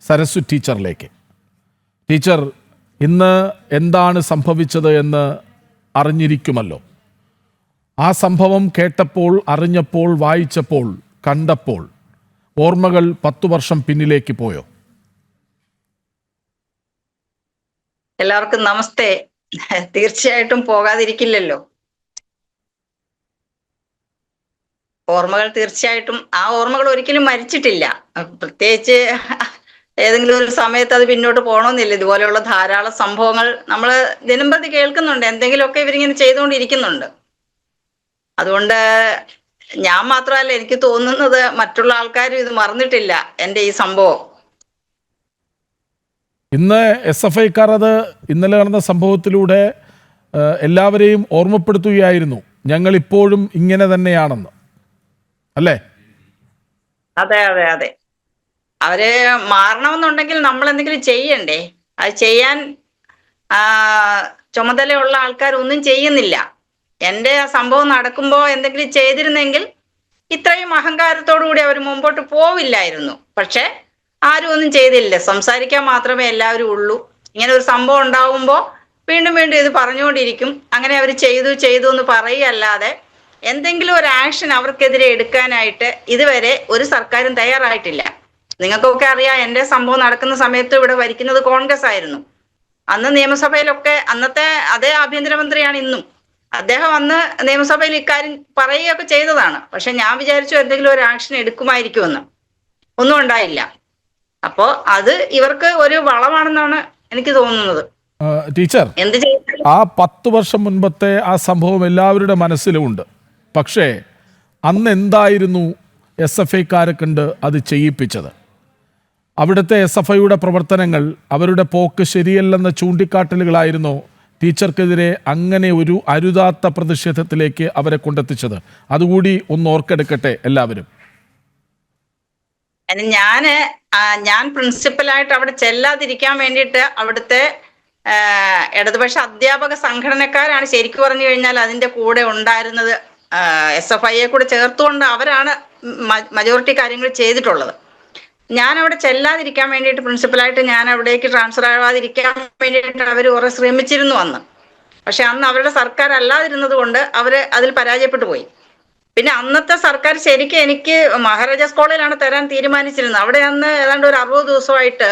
സരസ്വ ടീച്ചറിലേക്ക്. Teacher, ഇന്ന് എന്താണ് സംഭവിച്ചത് എന്ന് അറിഞ്ഞിരിക്കുമല്ലോ. ആ സംഭവം കേട്ടപ്പോൾ, അറിഞ്ഞപ്പോൾ, വായിച്ചപ്പോൾ, കണ്ടപ്പോൾ ഓർമ്മകൾ 10 വർഷം പിന്നിലേക്ക് പോയോ? എല്ലാവർക്കും നമസ്തേ. തീർച്ചയായിട്ടും പോകാതിരിക്കില്ലല്ലോ. ഓർമ്മകൾ തീർച്ചയായിട്ടും, ആ ഓർമ്മകൾ ഒരിക്കലും മരിച്ചിട്ടില്ല. പ്രത്യേകിച്ച് ഏതെങ്കിലും ഒരു സമയത്ത് അത് പിന്നോട്ട് പോകണമെന്നില്ല. ഇതുപോലെയുള്ള ധാരാളം സംഭവങ്ങൾ നമ്മൾ ദിനംപ്രതി കേൾക്കുന്നുണ്ട്. എന്തെങ്കിലുമൊക്കെ ഇവരിങ്ങനെ ചെയ്തുകൊണ്ടിരിക്കുന്നുണ്ട്. അതുകൊണ്ട് ഞാൻ മാത്രമല്ല, എനിക്ക് തോന്നുന്നത് മറ്റുള്ള ആൾക്കാരും ഇത് മറന്നിട്ടില്ല എൻ്റെ ഈ സംഭവം. ഇന്ന് SFIക്കാർ അത് ഇന്നലെ നടന്ന സംഭവത്തിലൂടെ എല്ലാവരെയും ഓർമ്മപ്പെടുത്തുകയായിരുന്നു, ഞങ്ങൾ ഇപ്പോഴും ഇങ്ങനെ തന്നെയാണെന്ന്, അല്ലേ? അതെ അതെ അതെ. അവര് മാറണമെന്നുണ്ടെങ്കിൽ നമ്മൾ എന്തെങ്കിലും ചെയ്യണ്ടേ? അത് ചെയ്യാൻ ചുമതലയുള്ള ആൾക്കാരൊന്നും ചെയ്യുന്നില്ല. എൻ്റെ ആ സംഭവം നടക്കുമ്പോൾ എന്തെങ്കിലും ചെയ്തിരുന്നെങ്കിൽ ഇത്രയും അഹങ്കാരത്തോടു കൂടി അവർ മുമ്പോട്ട് പോവില്ലായിരുന്നു. പക്ഷെ ആരും ഒന്നും ചെയ്തില്ല. സംസാരിക്കാൻ മാത്രമേ എല്ലാവരും ഉള്ളൂ. ഇങ്ങനെ ഒരു സംഭവം ഉണ്ടാവുമ്പോൾ വീണ്ടും വീണ്ടും ഇത് പറഞ്ഞുകൊണ്ടിരിക്കും. അങ്ങനെ അവർ ചെയ്തു എന്ന് പറയുകയല്ലാതെ എന്തെങ്കിലും ഒരു ആക്ഷൻ അവർക്കെതിരെ എടുക്കാനായിട്ട് ഇതുവരെ ഒരു സർക്കാരും തയ്യാറായിട്ടില്ല. നിങ്ങൾക്കൊക്കെ അറിയാം, എൻ്റെ സംഭവം നടക്കുന്ന സമയത്ത് ഇവിടെ ഭരിക്കുന്നത് കോൺഗ്രസ് ആയിരുന്നു. അന്ന് നിയമസഭയിലൊക്കെ അന്നത്തെ അതേ ആഭ്യന്തരമന്ത്രിയാണ് ഇന്നും. അദ്ദേഹം അന്ന് നിയമസഭയിൽ ഇക്കാര്യം പറയുകയൊക്കെ ചെയ്തതാണ്. പക്ഷെ ഞാൻ വിചാരിച്ചു എന്തെങ്കിലും ഒരു ആക്ഷൻ എടുക്കുമായിരിക്കുമെന്ന്. ഒന്നും ഉണ്ടായില്ല. അപ്പോ അത് ഇവർക്ക് ഒരു വളമാണെന്നാണ് എനിക്ക് തോന്നുന്നത്. ടീച്ചർ, ആ 10 വർഷം മുൻപത്തെ ആ സംഭവം എല്ലാവരുടെ മനസ്സിലുമുണ്ട്. പക്ഷേ അന്ന് എന്തായിരുന്നു SFIക്കാരെ കണ്ട് അത് ചെയ്യിപ്പിച്ചത്? അവിടുത്തെ SFIയുടെ പ്രവർത്തനങ്ങൾ, അവരുടെ പോക്ക് ശരിയല്ലെന്ന ചൂണ്ടിക്കാട്ടലുകളായിരുന്നോ ടീച്ചർക്കെതിരെ അങ്ങനെ ഒരു അരുതാത്ത പ്രതിഷേധത്തിലേക്ക് അവരെ കൊണ്ടെത്തിച്ചത്? അതുകൂടി ഒന്ന് ഓർക്കെടുക്കട്ടെ എല്ലാവരും. ഞാൻ പ്രിൻസിപ്പലായിട്ട് അവിടെ ചെല്ലാതിരിക്കാൻ വേണ്ടിയിട്ട് അവിടുത്തെ ഇടതുപക്ഷ അധ്യാപക സംഘടനക്കാരാണ് ശരിക്കും പറഞ്ഞു കഴിഞ്ഞാൽ അതിൻ്റെ കൂടെ ഉണ്ടായിരുന്നത്. SFIയെ കൂടെ ചേർത്തുകൊണ്ട് അവരാണ് മജോറിറ്റി കാര്യങ്ങൾ ചെയ്തിട്ടുള്ളത്. ഞാൻ അവിടെ ചെല്ലാതിരിക്കാൻ വേണ്ടിയിട്ട്, പ്രിൻസിപ്പലായിട്ട് ഞാൻ അവിടേക്ക് ട്രാൻസ്ഫർ ആവാതിരിക്കാൻ വേണ്ടിയിട്ട് അവർ കുറെ ശ്രമിച്ചിരുന്നു അന്ന്. പക്ഷെ അന്ന് അവരുടെ സർക്കാർ അല്ലാതിരുന്നത് കൊണ്ട് അവർ അതിൽ പരാജയപ്പെട്ടു പോയി. പിന്നെ അന്നത്തെ സർക്കാർ ശരിക്കും എനിക്ക് മഹാരാജാസ് കോളേജിലാണ് തരാൻ തീരുമാനിച്ചിരുന്നത്. അവിടെ അന്ന് ഏതാണ്ട് ഒരു 60 ദിവസമായിട്ട്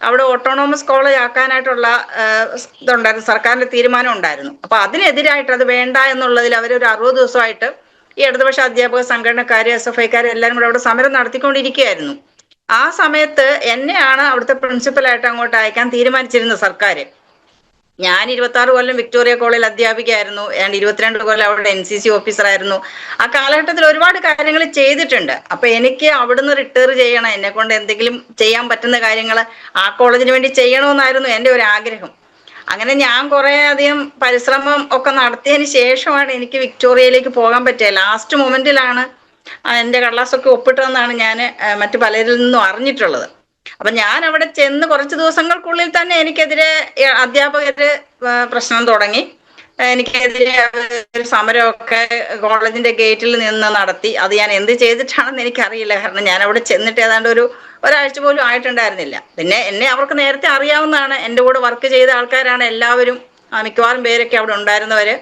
അവിടെ ഓട്ടോണോമസ് കോളേജ് ആക്കാനായിട്ടുള്ള ഇതുണ്ടായിരുന്നു, സർക്കാരിന്റെ തീരുമാനം ഉണ്ടായിരുന്നു. അപ്പൊ അതിനെതിരായിട്ട് അത് വേണ്ട എന്നുള്ളതിൽ അവരൊരു 60 ദിവസമായിട്ട് ഈ ഇടതുപക്ഷ അധ്യാപക സംഘടനക്കാര്, SFIക്കാര് എല്ലാവരും കൂടെ അവിടെ സമരം നടത്തിക്കൊണ്ടിരിക്കുകയായിരുന്നു. ആ സമയത്ത് എന്നെയാണ് അവിടുത്തെ പ്രിൻസിപ്പലായിട്ട് അങ്ങോട്ട് അയക്കാൻ തീരുമാനിച്ചിരുന്നത് സർക്കാർ. ഞാൻ 26 കൊല്ലം വിക്ടോറിയ കോളേജിൽ അധ്യാപികയായിരുന്നു. ഞാൻ 22 കൊല്ലം അവിടെ NCC ഓഫീസറായിരുന്നു. ആ കാലഘട്ടത്തിൽ ഒരുപാട് കാര്യങ്ങൾ ചെയ്തിട്ടുണ്ട്. അപ്പൊ എനിക്ക് അവിടുന്ന് റിട്ടയർ ചെയ്യണം, എന്നെ കൊണ്ട് എന്തെങ്കിലും ചെയ്യാൻ പറ്റുന്ന കാര്യങ്ങൾ ആ കോളേജിന് വേണ്ടി ചെയ്യണമെന്നായിരുന്നു എൻ്റെ ഒരു ആഗ്രഹം. അങ്ങനെ ഞാൻ കുറേ അധികം പരിശ്രമം ഒക്കെ നടത്തിയതിന് ശേഷമാണ് എനിക്ക് വിക്ടോറിയയിലേക്ക് പോകാൻ പറ്റിയത്. ലാസ്റ്റ് മൊമെന്റിലാണ് എൻ്റെ കടലാസൊക്കെ ഒപ്പിട്ടതെന്നാണ് ഞാൻ മറ്റു പലരിൽ നിന്നും അറിഞ്ഞിട്ടുള്ളത്. അപ്പൊ ഞാൻ അവിടെ ചെന്ന് കുറച്ച് ദിവസങ്ങൾക്കുള്ളിൽ തന്നെ എനിക്കെതിരെ അധ്യാപകര് പ്രശ്നം തുടങ്ങി. എനിക്കെതിരെ ഒരു സമരമൊക്കെ കോളേജിന്റെ ഗേറ്റിൽ നിന്ന് നടത്തി. അത് ഞാൻ എന്ത് ചെയ്തിട്ടാണെന്ന് എനിക്കറിയില്ല. കാരണം ഞാൻ അവിടെ ചെന്നിട്ട് ഏതാണ്ട് ഒരാഴ്ച പോലും ആയിട്ടുണ്ടായിരുന്നില്ല. പിന്നെ എന്നെ അവർക്ക് നേരത്തെ അറിയാവുന്നതാണ്. എൻ്റെ കൂടെ വർക്ക് ചെയ്ത ആൾക്കാരാണ് എല്ലാവരും. മിക്കവാറും പേരൊക്കെ അവിടെ ഉണ്ടായിരുന്നവര്.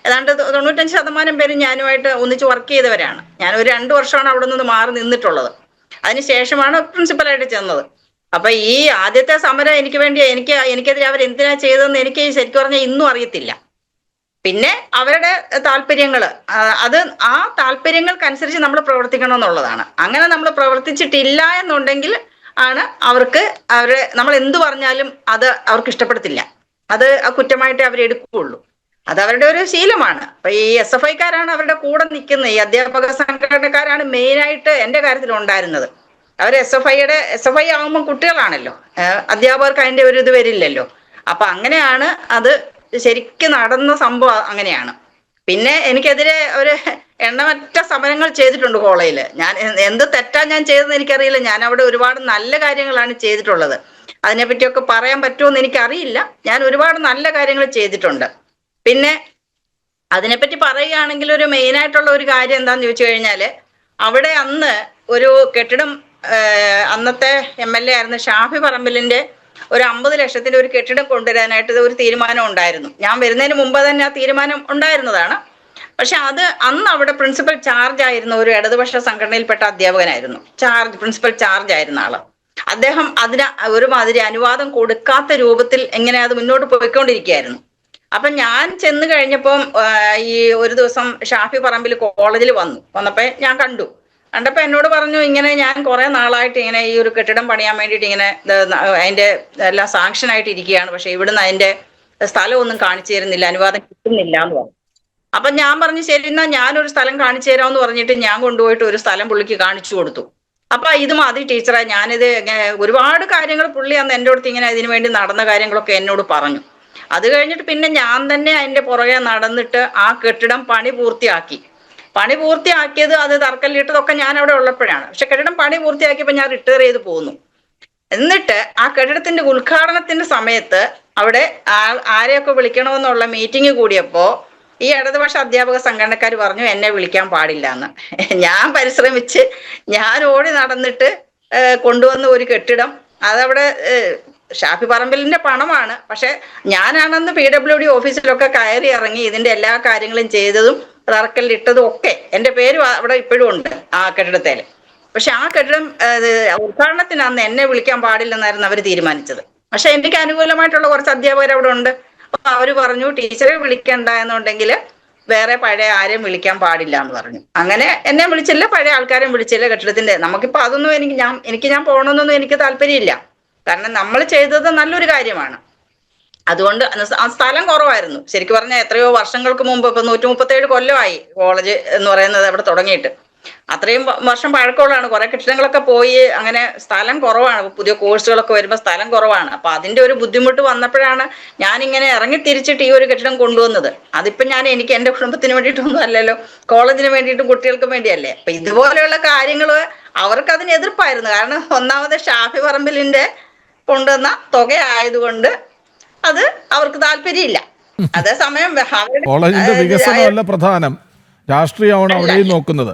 ഏതാണ്ട് 95% പേരും ഞാനുമായിട്ട് ഒന്നിച്ച് വർക്ക് ചെയ്തവരാണ്. ഞാൻ ഒരു 2 വർഷമാണ് അവിടെ നിന്ന് മാറി നിന്നിട്ടുള്ളത്. അതിനുശേഷമാണ് പ്രിൻസിപ്പലായിട്ട് ചെന്നത്. അപ്പൊ ഈ ആദ്യത്തെ സമരം എനിക്കെതിരെ അവർ എന്തിനാ ചെയ്തതെന്ന് എനിക്ക് ശരിക്കും പറഞ്ഞാൽ ഇന്നും അറിയത്തില്ല. പിന്നെ അവരുടെ താല്പര്യങ്ങള്, അത് ആ താല്പര്യങ്ങൾക്കനുസരിച്ച് നമ്മൾ പ്രവർത്തിക്കണം എന്നുള്ളതാണ്. അങ്ങനെ നമ്മൾ പ്രവർത്തിച്ചിട്ടില്ല എന്നുണ്ടെങ്കിൽ ആണ് നമ്മൾ എന്തു പറഞ്ഞാലും അത് അവർക്ക് ഇഷ്ടപ്പെടത്തില്ല. അത് ആ കുറ്റമായിട്ട് അവരെടുക്കുകയുള്ളൂ. അത് അവരുടെ ഒരു ശീലമാണ്. അപ്പൊ ഈ SFIക്കാരാണ് അവരുടെ കൂടെ നിൽക്കുന്നത്. ഈ അധ്യാപക സംഘടനക്കാരാണ് മെയിനായിട്ട് എൻ്റെ കാര്യത്തിൽ ഉണ്ടായിരുന്നത്. അവർ SFI ആകുമ്പോൾ കുട്ടികളാണല്ലോ, അധ്യാപകർക്ക് അതിൻ്റെ ഒരു ഇത് വരില്ലല്ലോ. അപ്പൊ അങ്ങനെയാണ് അത് ശരിക്കും നടന്ന സംഭവം. അങ്ങനെയാണ്. പിന്നെ എനിക്കെതിരെ ഒരു എണ്ണമറ്റ സമരങ്ങൾ ചെയ്തിട്ടുണ്ട് കോളേജിൽ. ഞാൻ എന്ത് തെറ്റാ ഞാൻ ചെയ്തതെന്ന് എനിക്കറിയില്ല. ഞാൻ അവിടെ ഒരുപാട് നല്ല കാര്യങ്ങളാണ് ചെയ്തിട്ടുള്ളത്. അതിനെപ്പറ്റിയൊക്കെ പറയാൻ പറ്റുമെന്ന് എനിക്കറിയില്ല. ഞാൻ ഒരുപാട് നല്ല കാര്യങ്ങൾ ചെയ്തിട്ടുണ്ട്. പിന്നെ അതിനെപ്പറ്റി പറയുകയാണെങ്കിൽ ഒരു മെയിനായിട്ടുള്ള ഒരു കാര്യം എന്താന്ന് ചോദിച്ചു കഴിഞ്ഞാല്, അവിടെ അന്ന് ഒരു കെട്ടിടം അന്നത്തെ MLA ആയിരുന്ന ഷാഫി പറമ്പിലിന്റെ ഒരു 50 ലക്ഷത്തിന്റെ ഒരു കെട്ടിടം കൊണ്ടുവരാനായിട്ട് ഒരു തീരുമാനം ഉണ്ടായിരുന്നു. ഞാൻ വരുന്നതിന് മുമ്പ് തന്നെ ആ തീരുമാനം ഉണ്ടായിരുന്നതാണ്. പക്ഷെ അത് അന്ന് അവിടെ പ്രിൻസിപ്പൽ ചാർജ് ആയിരുന്ന ഒരു ഇടതുപക്ഷ സംഘടനയിൽപ്പെട്ട അധ്യാപകനായിരുന്നു. പ്രിൻസിപ്പൽ ചാർജ് ആയിരുന്ന ആള്. അദ്ദേഹം അതിന് ഒരുമാതിരി അനുവാദം കൊടുക്കാത്ത രൂപത്തിൽ എങ്ങനെ അത് മുന്നോട്ട് പോയിക്കൊണ്ടിരിക്കുകയായിരുന്നു. അപ്പൊ ഞാൻ ചെന്ന് കഴിഞ്ഞപ്പം ഈ ഒരു ദിവസം ഷാഫി പറമ്പിൽ കോളേജിൽ വന്നപ്പോ ഞാൻ കണ്ടപ്പോ എന്നോട് പറഞ്ഞു, ഇങ്ങനെ ഞാൻ കുറെ നാളായിട്ട് ഇങ്ങനെ ഈ ഒരു കെട്ടിടം പണിയാൻ വേണ്ടിയിട്ട് ഇങ്ങനെ അതിന്റെ എല്ലാം സാങ്ഷൻ ആയിട്ട് ഇരിക്കുകയാണ്, പക്ഷെ ഇവിടുന്ന് അതിന്റെ സ്ഥലമൊന്നും കാണിച്ചു തരുന്നില്ല, അനുവാദം കിട്ടുന്നില്ല എന്ന് പറഞ്ഞു. അപ്പൊ ഞാൻ പറഞ്ഞു, ശരി എന്നാ ഞാനൊരു സ്ഥലം കാണിച്ചു തരാമെന്ന് പറഞ്ഞിട്ട് ഞാൻ കൊണ്ടുപോയിട്ട് ഒരു സ്ഥലം പുള്ളിക്ക് കാണിച്ചു കൊടുത്തു. അപ്പൊ ഇത് മതി ടീച്ചറെ, ഞാനിത് ഒരുപാട് കാര്യങ്ങൾ പുള്ളി അന്ന് എൻ്റെ അടുത്ത് ഇങ്ങനെ ഇതിനു വേണ്ടി നടന്ന കാര്യങ്ങളൊക്കെ എന്നോട് പറഞ്ഞു. അത് കഴിഞ്ഞിട്ട് പിന്നെ ഞാൻ തന്നെ അതിന്റെ പുറകെ നടന്നിട്ട് ആ കെട്ടിടം പണി പൂർത്തിയാക്കിയത് അത് തറക്കല്ലിട്ടതൊക്കെ ഞാൻ അവിടെ ഉള്ളപ്പോഴാണ്. പക്ഷെ കെട്ടിടം പണി പൂർത്തിയാക്കിയപ്പോൾ ഞാൻ റിട്ടയർ ചെയ്ത് പോന്നു. എന്നിട്ട് ആ കെട്ടിടത്തിന്റെ ഉദ്ഘാടനത്തിന്റെ സമയത്ത് അവിടെ ആരെയൊക്കെ വിളിക്കണമെന്നുള്ള മീറ്റിംഗ് കൂടിയപ്പോ ഈ ഇടതുപക്ഷ അധ്യാപക സംഘടനക്കാർ പറഞ്ഞു എന്നെ വിളിക്കാൻ പാടില്ല എന്ന്. ഞാൻ പരിശ്രമിച്ച് ഞാൻ ഓടി നടന്നിട്ട് കൊണ്ടുവന്ന ഒരു കെട്ടിടം അതവിടെ ഷാഫി പറമ്പിലിന്റെ പണമാണ്. പക്ഷെ ഞാനാണെന്ന് PWD ഓഫീസിലൊക്കെ കയറി ഇറങ്ങി ഇതിന്റെ എല്ലാ കാര്യങ്ങളും ചെയ്തതും തറക്കല്ലിട്ടതും ഒക്കെ എൻ്റെ പേര് അവിടെ ഇപ്പോഴും ഉണ്ട് ആ കെട്ടിടത്തേല്. പക്ഷെ ആ കെട്ടിടം ഉദ്ഘാടനത്തിന് അന്ന് എന്നെ വിളിക്കാൻ പാടില്ലെന്നായിരുന്നു അവർ തീരുമാനിച്ചത്. പക്ഷെ എനിക്ക് അനുകൂലമായിട്ടുള്ള കുറച്ച് അധ്യാപകർ അവിടെ ഉണ്ട്. അപ്പൊ അവര് പറഞ്ഞു, ടീച്ചറെ വിളിക്കണ്ട എന്നുണ്ടെങ്കിൽ വേറെ പഴയ ആരെയും വിളിക്കാൻ പാടില്ല എന്ന് പറഞ്ഞു. അങ്ങനെ എന്നെ വിളിച്ചില്ല, പഴയ ആൾക്കാരെയും വിളിച്ചില്ല. കെട്ടിടത്തിന്റെ നമുക്കിപ്പോ അതൊന്നും എനിക്ക് ഞാൻ പോകണമെന്നൊന്നും എനിക്ക് താല്പര്യമില്ല. കാരണം നമ്മൾ ചെയ്തത് നല്ലൊരു കാര്യമാണ്. അതുകൊണ്ട് ആ സ്ഥലം കുറവായിരുന്നു. ശരിക്കും പറഞ്ഞാൽ എത്രയോ വർഷങ്ങൾക്ക് മുമ്പ്, ഇപ്പൊ 137 കൊല്ലമായി കോളേജ് എന്ന് പറയുന്നത് അവിടെ തുടങ്ങിയിട്ട്. അത്രയും വർഷം പഴക്കമുള്ളതാണ്. കുറെ കെട്ടിടങ്ങളൊക്കെ പോയി, അങ്ങനെ സ്ഥലം കുറവാണ്. പുതിയ കോഴ്സുകളൊക്കെ വരുമ്പോൾ സ്ഥലം കുറവാണ്. അപ്പൊ അതിന്റെ ഒരു ബുദ്ധിമുട്ട് വന്നപ്പോഴാണ് ഞാനിങ്ങനെ ഇറങ്ങി തിരിച്ചിട്ട് ഈ ഒരു കെട്ടിടം കൊണ്ടുവന്നത്. അതിപ്പോ എനിക്ക് എന്റെ കുടുംബത്തിന് വേണ്ടിയിട്ടൊന്നും അല്ലല്ലോ, കോളേജിന് വേണ്ടിയിട്ടും കുട്ടികൾക്കും വേണ്ടിയല്ലേ. അപ്പൊ ഇതുപോലെയുള്ള കാര്യങ്ങൾ അവർക്ക് അതിന് എതിർപ്പായിരുന്നു. കാരണം ഒന്നാമത് ഷാഫി പറമ്പിലിന്റെ കൊണ്ടുവന്ന തുക ആയതുകൊണ്ട് അത് അവർക്ക് താല്പര്യമില്ല. അതേസമയം കോളേജിന്റെ വികസനമല്ല പ്രധാനം, രാഷ്ട്രീയമാണ് അവിടെയും നോക്കുന്നത്.